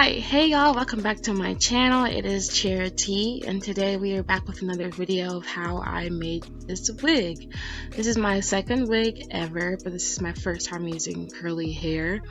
Alright, hey y'all, welcome back to my channel. It is Charity, and today we are back with another video of how I made this wig. This is my second wig ever, but this is my first time using curly hair.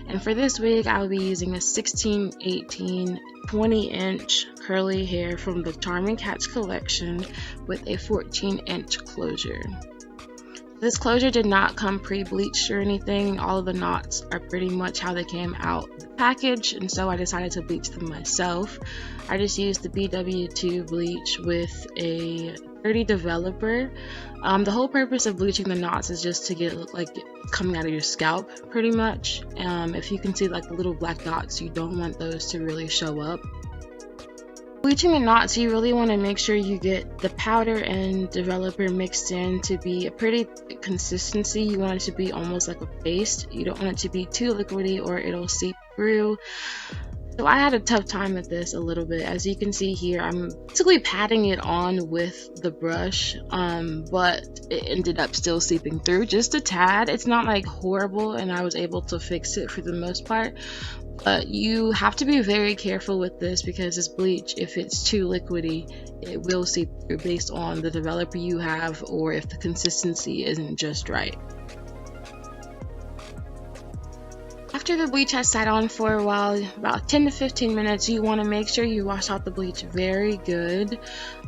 And for this wig, I'll be using a 16, 18, 20-inch curly hair from the Charming Catch collection with a 14-inch closure. This closure did not come pre-bleached or anything. All of the knots are pretty much how they came out of the package, and so I decided to bleach them myself. I just used the BW2 bleach with a 30 developer. The whole purpose of bleaching the knots is just to get like coming out of your scalp pretty much. If you can see like the little black dots, you don't want those to really show up. Bleaching the knots, you really want to make sure you get the powder and developer mixed in to be a pretty thick consistency. You want it to be almost like a paste. You don't want it to be too liquidy or it'll seep through. So I had a tough time with this a little bit. As you can see here, I'm basically patting it on with the brush, but it ended up still seeping through just a tad. It's not like horrible, and I was able to fix it for the most part. But you have to be very careful with this because this bleach, if it's too liquidy, it will seep through based on the developer you have or if the consistency isn't just right. After the bleach has sat on for a while, about 10 to 15 minutes, you want to make sure you wash out the bleach very good.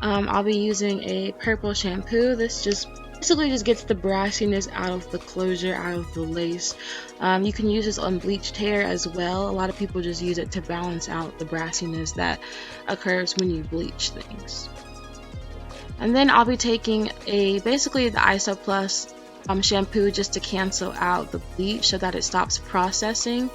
I'll be using a purple shampoo. This basically just gets the brassiness out of the closure, out of the lace. You can use this on bleached hair as well. A lot of people just use it to balance out the brassiness that occurs when you bleach things. And then I'll be taking basically the Isoplus shampoo just to cancel out the bleach so that it stops processing.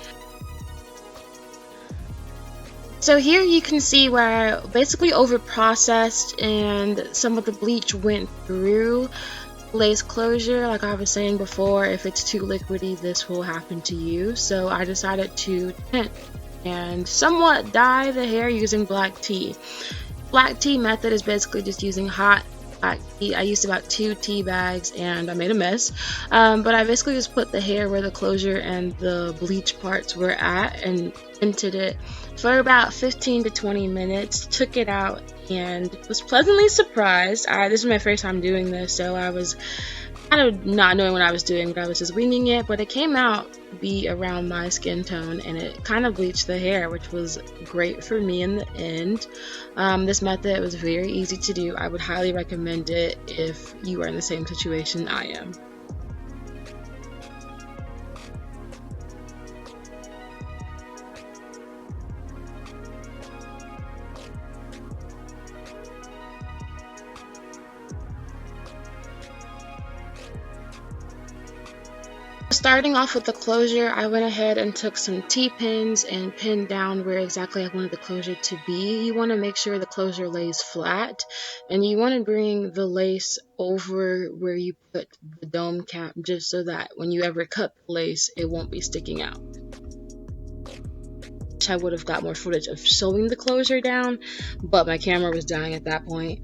So here you can see where I basically over processed and some of the bleach went through lace closure. Like I was saying before, if it's too liquidy, this will happen to you. So I decided to tint and somewhat dye the hair using black tea. Black tea method is basically just using hot black tea. I used about 2 tea bags and I made a mess, but I basically just put the hair where the closure and the bleach parts were at and tinted it for about 15 to 20 minutes, took it out, and was pleasantly surprised. This is my first time doing this, so I was kind of not knowing what I was doing, but I was just winging it, but it came out to be around my skin tone and it kind of bleached the hair, which was great for me in the end. This method was very easy to do. I would highly recommend it if you are in the same situation I am. Starting off with the closure, I went ahead and took some T-pins and pinned down where exactly I wanted the closure to be. You want to make sure the closure lays flat, and you want to bring the lace over where you put the dome cap just so that when you ever cut the lace, it won't be sticking out. I would have got more footage of sewing the closure down, but my camera was dying at that point.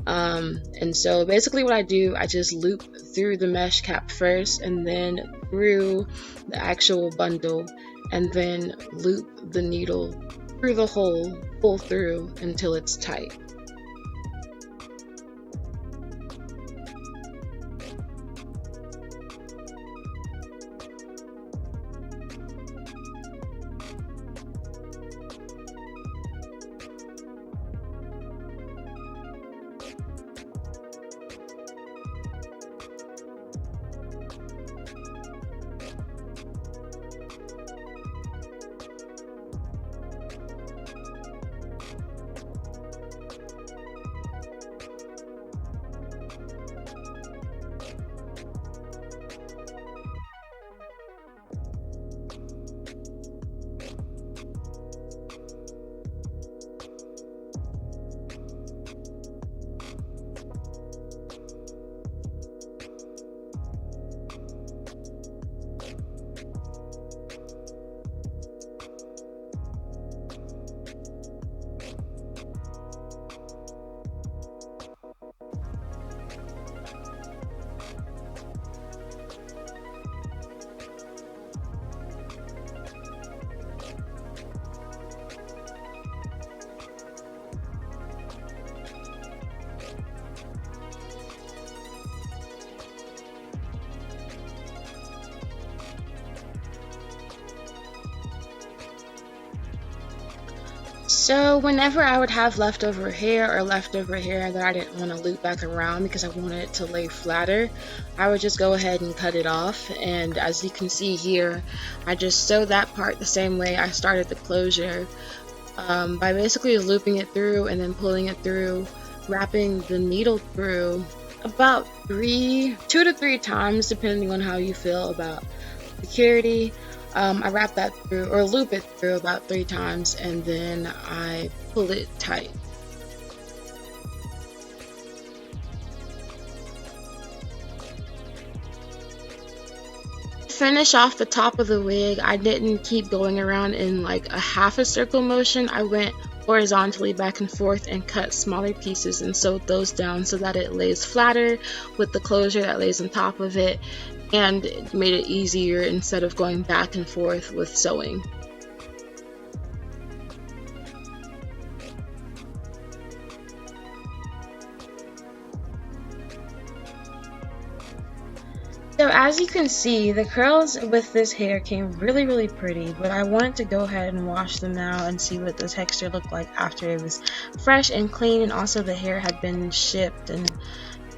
And so basically what I do, I just loop through the mesh cap first and then through the actual bundle, and then loop the needle through the hole, pull through until it's tight. So whenever I would have leftover hair that I didn't want to loop back around because I wanted it to lay flatter, I would just go ahead and cut it off. And as you can see here, I just sewed that part the same way I started the closure, by basically looping it through and then pulling it through, wrapping the needle through about 2 to 3 times depending on how you feel about security. I wrap that through or loop it through about 3 times and then I pull it tight. To finish off the top of the wig, I didn't keep going around in like a half a circle motion. I went horizontally back and forth and cut smaller pieces and sewed those down so that it lays flatter with the closure that lays on top of it, and it made it easier instead of going back and forth with sewing. So as you can see, the curls with this hair came really pretty, but I wanted to go ahead and wash them out and see what the texture looked like after it was fresh and clean, and also the hair had been shipped and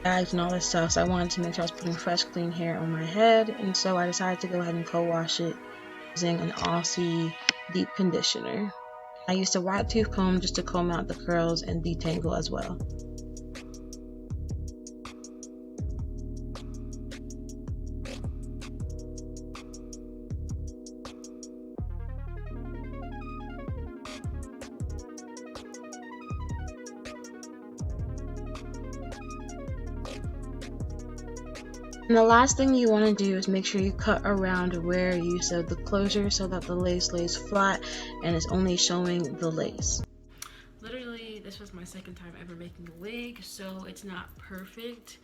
bagged and all this stuff, so I wanted to make sure I was putting fresh clean hair on my head, and so I decided to go ahead and co-wash it using an Aussie deep conditioner. I used a wide tooth comb just to comb out the curls and detangle as well. And the last thing you want to do is make sure you cut around where you sewed the closure so that the lace lays flat and is only showing the lace. Literally, this was my second time ever making a wig, so it's not perfect,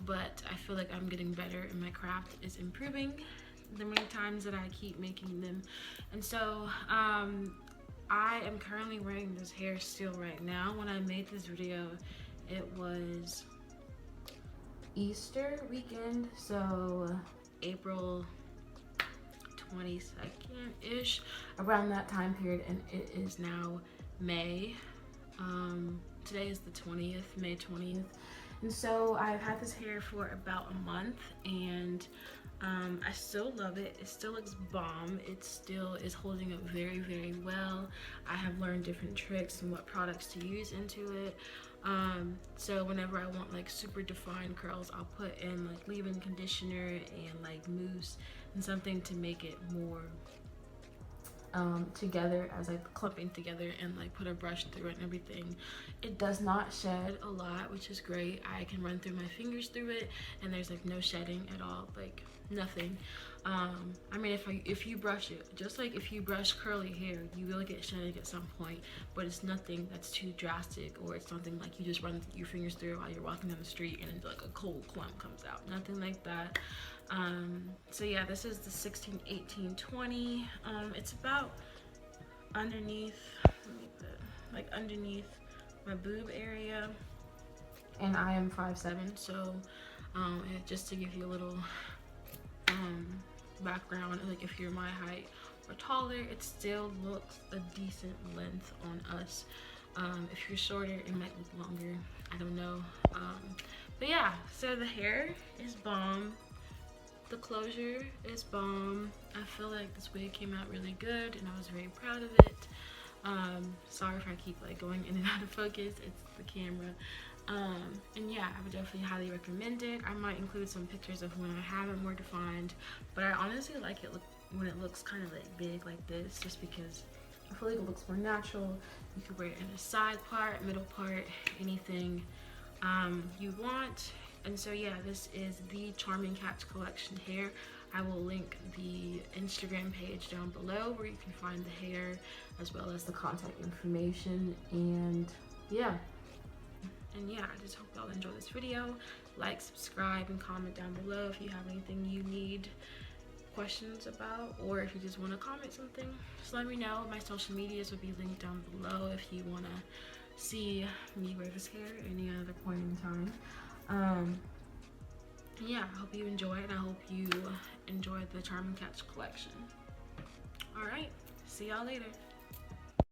but I feel like I'm getting better and my craft is improving the many times that I keep making them. And so I am currently wearing this hair still right now. When I made this video, it was Easter weekend, so April 22nd-ish, around that time period, and it is now May. Today is the 20th, May 20th, and so I've had this hair for about a month, and I still love it. It still looks bomb. It still is holding up very well. I have learned different tricks and what products to use into it. So whenever I want like super defined curls, I'll put in like leave-in conditioner and like mousse and something to make it more together, as like clumping together, and like put a brush through it and everything. It does not shed a lot, which is great. I can run through my fingers through it and there's like no shedding at all, like nothing. I mean, if you brush it, just like if you brush curly hair, you will get shedding at some point, but it's nothing that's too drastic, or it's something like you just run your fingers through while you're walking down the street and like a cold clump comes out. Nothing like that. So yeah, this is the 16, 18, 20. It's about underneath, like underneath my boob area, and I am 5'7", so just to give you a little background, like if you're my height or taller, it still looks a decent length on us. If you're shorter, it might look longer, I don't know. But yeah, so the hair is bomb, the closure is bomb. I feel like this wig came out really good and I was very proud of it. Sorry if I keep like going in and out of focus, it's the camera. And yeah, I would definitely highly recommend it. I might include some pictures of when I have it more defined, but I honestly like it when it looks kind of like big like this, just because I feel like it looks more natural. You could wear it in a side part, middle part, anything you want. And so yeah, this is the Charming Catch Collection hair. I will link the Instagram page down below where you can find the hair as well as the contact information. And yeah, I just hope y'all enjoy this video. Like, subscribe, and comment down below if you have anything you need questions about, or if you just want to comment something, just let me know. My social medias will be linked down below if you want to see me wear this hair at any other point in time. Yeah, I hope you enjoy it, and I hope you enjoy the Charming Catch collection. All right, see y'all later.